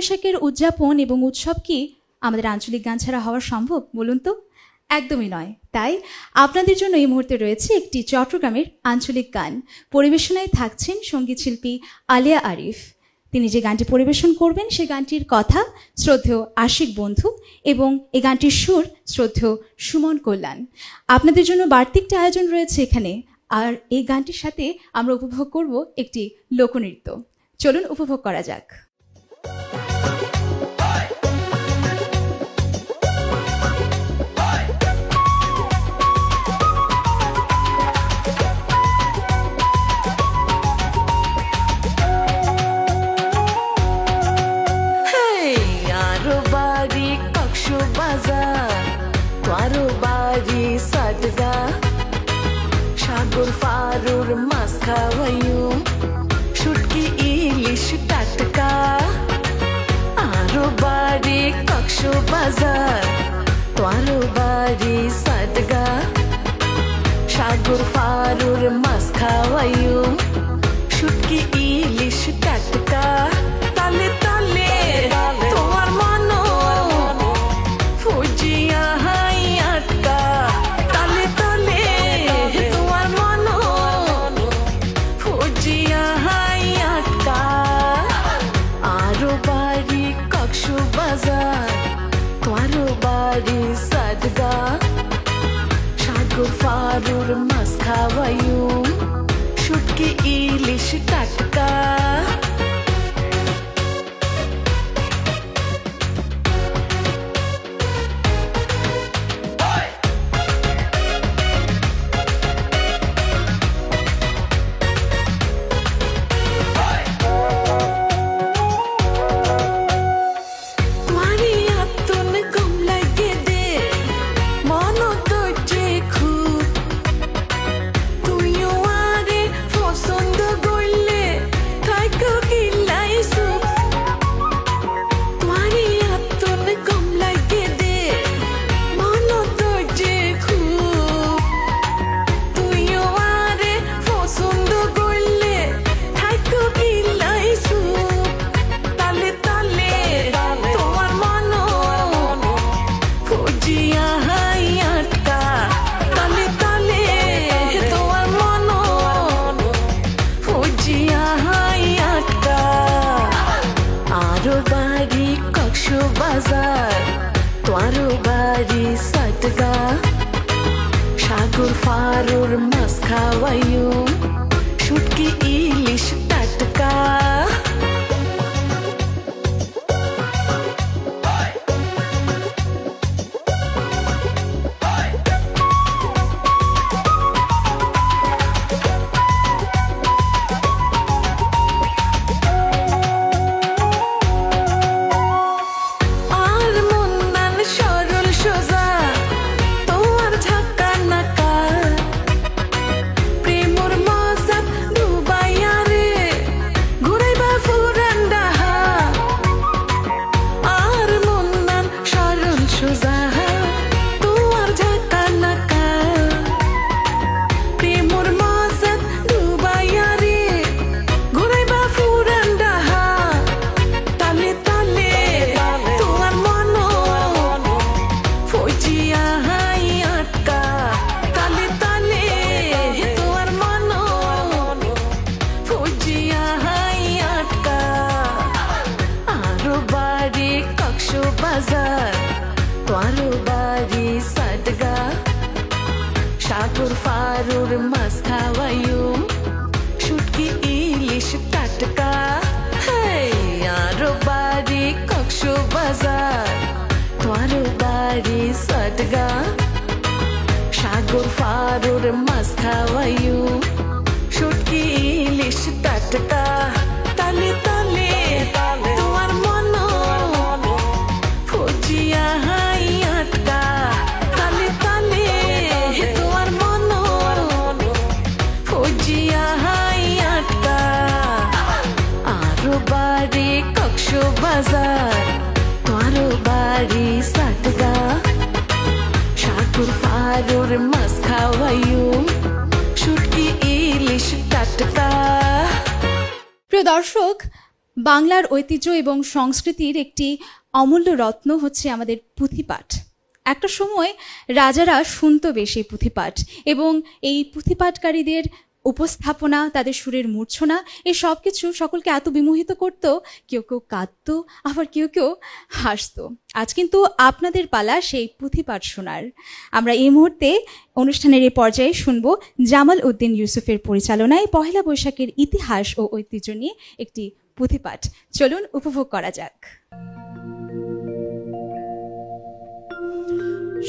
বৈশাখের উদযাপন এবং উৎসব কি আমাদের আঞ্চলিক গান ছাড়া হওয়া সম্ভব বলুন তো? একদমই নয়। তাই আপনাদের জন্য এই মুহূর্তে রয়েছে একটি চট্টগ্রামের আঞ্চলিক গান। পরিবেশনায় থাকছেন সঙ্গীতশিল্পী আলিয়া আরিফ। তিনি যে গানটি পরিবেশন করবেন সে গানটির কথা শ্রদ্ধেয় আশিক বন্ধু এবং এই গানটির সুর শ্রদ্ধেয় সুমন কল্যাণ। আপনাদের জন্য বাড়তি একটি আয়োজন রয়েছে এখানে, আর এই গানটির সাথে আমরা উপভোগ করব একটি লোকনৃত্য। চলুন উপভোগ করা যাক। সাগর ফারুর মাছ খাওয়াইও শুটকি ইলিশ টাটকা আরো বাড়ি কক্সবাজার তোয়ারো বাড়ি সাদগা সাগর ফারুর মাছ খাওয়াইও শুটকি ইলিশ টাটকা তালে তালে তোমার মনো ফুজিয়া হাই আটকা তালে তালে তোমার মনো ফুজিয়া হাই আটকা আরো বাড়ি কক্সবাজার তোয়ারো বাড়ি সাদগা সাগর ফারুর মাছ খাওয়াইও শুটকি ইলিশ টাটকা তোয়ারো বাড়ি সাদগা সাগর ফারুর মাছ খাওয়াইও শুটকি ইলিশ টাটকা তোয়ারো বাড়ি সাদগা সাগর ফারুর মাছ খাওয়াইও শুটকি ইলিশ টাটকা আরো বাড়ি কক্সবাজার তোয়ারো বাড়ি সাদগা সাগর ফারুর মাছ খাওয়াইও শুটকি ইলিশ টাটকা তালে তালে তোমার মনো ফুজিয়া হাই আটকা তালে তালে তোমার মনো ফুজিয়া হাই আটকা আরো বাড়ি কক্সবাজার তোয়ারো বাড়ি সাদগা সাগর ফারুর মাছ খাওয়াইও শুটকি ইলিশ টাটকা। প্রিয় দর্শক, বাংলার ঐতিহ্য এবং সংস্কৃতির একটি অমূল্য রত্ন হচ্ছে আমাদের পুঁথিপাঠ। একটা সময় রাজারা শুনত বেশ এই পুঁথিপাঠ, এবং এই পুঁথিপাঠকারীদের উপস্থাপনা, তাদের সুরের মূর্ছনা, এই সব কিছু সকলকে এত বিমোহিত করত, কেউ কেউ কাঁদত, আবার কেউ কেউ হাসত। আজ কিন্তু আপনাদের পালা সেই পুঁথিপাঠ শোনার। আমরা এই মুহূর্তে অনুষ্ঠানের এই পর্যায়ে শুনব জামাল উদ্দিন ইউসুফের পরিচালনায় পহেলা বৈশাখের ইতিহাস ও ঐতিহ্য নিয়ে একটি পুঁথিপাঠ। চলুন উপভোগ করা যাক।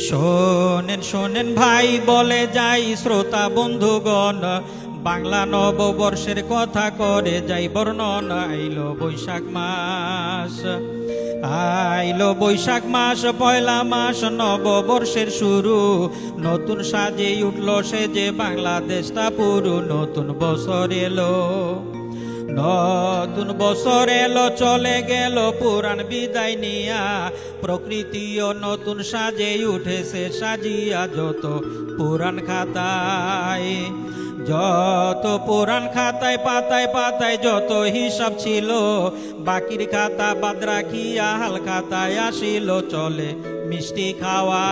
শোনেন শোনেন ভাই বলে যাই শ্রোতা বন্ধুগণ, বাংলা নববর্ষের কথা করে যাই বর্ণন। আইলো বৈশাখ মাস, আইলো বৈশাখ মাস, পয়লা মাস, নববর্ষের শুরু। নতুন সাজে উঠলো সে যে বাংলাদেশটা পুরো। নতুন বছর এলো, নতুন বছর এলো, চলে গেল পুরাণ বিদায় নিয়া। প্রকৃতিও নতুন সাজে উঠেছে সাজিয়া। যত পুরাণ খাতায়, যত পুরাণ খাতায় পাতায় পাতায় যত হিসাব ছিল, বাকির খাতা বাদ রাখিয়া হাল খাতায় আসিল। চলে মিষ্টি খাওয়া,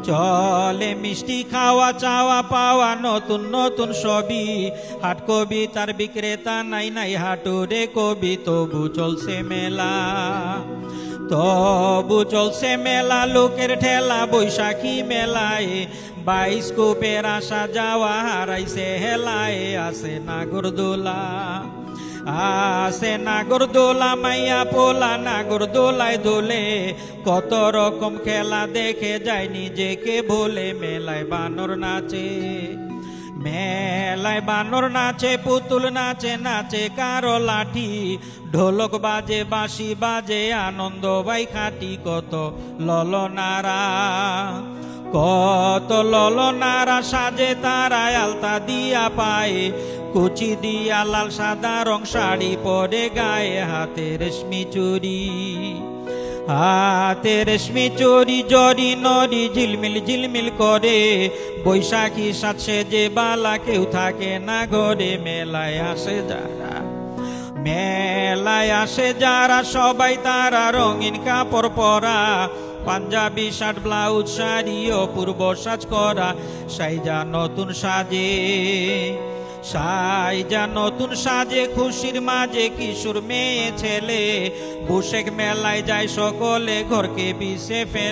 চলে মিষ্টি খাওয়া, চাওয়া পাওয়া নতুন নতুন সবই। হাট কবিতার বিক্রেতা নাই নাই হাটুরে কবি, তবু চলছে মেলা, তবু চলছে মেলা। লোকের ঠেলা বৈশাখী মেলায়, বাইস্কোপের আসা যাওয়া হারাইছে হেলায়। আসে নাগরদোলা, আসে নাগরদোলা, মাইয়া পোলা নাগরদোলায় দোলে। কত রকম খেলা দেখে যায় নিজেকে ভোলে। মেলায় বানর নাচে, মেলায় বানর নাচে, পুতুল নাচে, নাচে কারো লাঠি। ঢোলক বাজে, বাঁশি বাজে, আনন্দ বাই খাটি। কত ললনারা, কত ললনারা সাজে তারা আলতা দিয়া পায়। কুচি দিয়া লাল সাদা রং শাড়ি পরে গায়ে। হাতে রেশমি চুড়ি, হাতে রেশমি চুড়ি, জরি নরি ঝিলমিল ঝিলমিল করে। বৈশাখী সাজে যে বালা, কেউ থাকে না ঘরে। মেলায় আসে যারা, মেলায় আসে যারা, সবাই তারা রঙিন কাপড় পরা। পাঞ্জাবি শার্ট ব্লাউজ শাড়ি অপূর্ব সাজ করা। সাইজা নতুন সাজে, সাইজা নতুন সাজে, খুশির মাঝে কিশোর মেয়ে ছেলে। বৈশাখ মেলায় যায় সকলে, ঘরকে পিছে ফেলে।